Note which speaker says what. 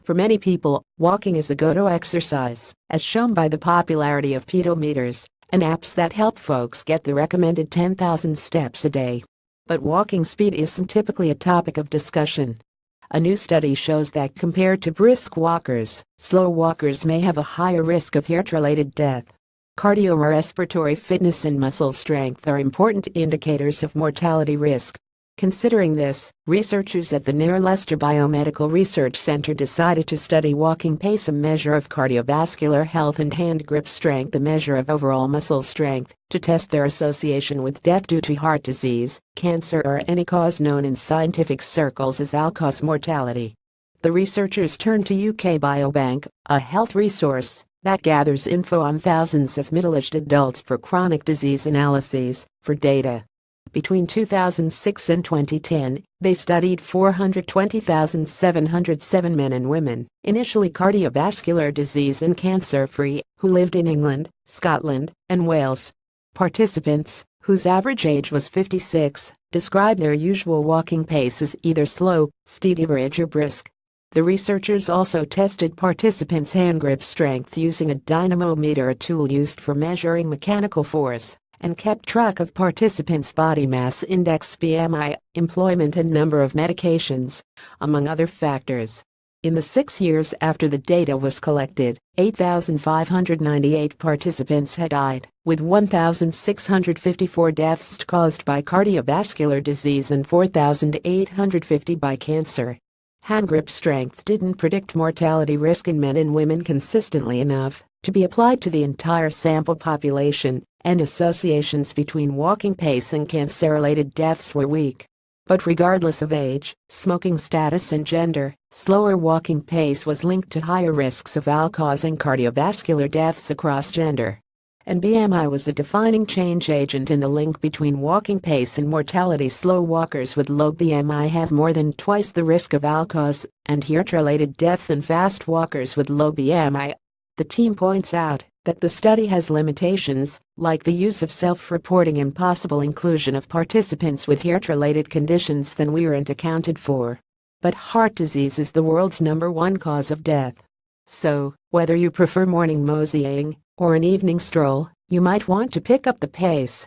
Speaker 1: For many people, walking is a go-to exercise, as shown by the popularity of pedometers and apps that help folks get the recommended 10,000 steps a day. But walking speed isn't typically a topic of discussion. A new study shows that compared to brisk walkers, slow walkers may have a higher risk of heart-related death. Cardiorespiratory fitness and muscle strength are important indicators of mortality risk. Considering this, researchers at the near Leicester Biomedical Research Centre decided to study walking pace, a measure of cardiovascular health, and hand grip strength, a measure of overall muscle strength, to test their association with death due to heart disease, cancer, or any cause known in scientific circles as all-cause mortality. The researchers turned to UK Biobank, a health resource that gathers info on thousands of middle-aged adults for chronic disease analyses, for data. Between 2006 and 2010, they studied 420,707 men and women, initially cardiovascular disease and cancer-free, who lived in England, Scotland, and Wales. Participants, whose average age was 56, described their usual walking pace as either slow, steady, average, or brisk. The researchers also tested participants' hand grip strength using a dynamometer, a tool used for measuring mechanical force, and kept track of participants' body mass index (BMI), employment, and number of medications, among other factors. In the 6 years after the data was collected, 8,598 participants had died, with 1,654 deaths caused by cardiovascular disease and 4,850 by cancer. Hand grip strength didn't predict mortality risk in men and women consistently enough to be applied to the entire sample population, and associations between walking pace and cancer-related deaths were weak. But regardless of age, smoking status, and gender, slower walking pace was linked to higher risks of all-cause and cardiovascular deaths across gender. And BMI was a defining change agent in the link between walking pace and mortality. Slow walkers with low BMI have more than twice the risk of all-cause and heart-related death than fast walkers with low BMI. The team points out that the study has limitations, like the use of self-reporting and possible inclusion of participants with heart-related conditions that weren't accounted for. But heart disease is the world's #1 cause of death. So, whether you prefer morning moseying or an evening stroll, you might want to pick up the pace.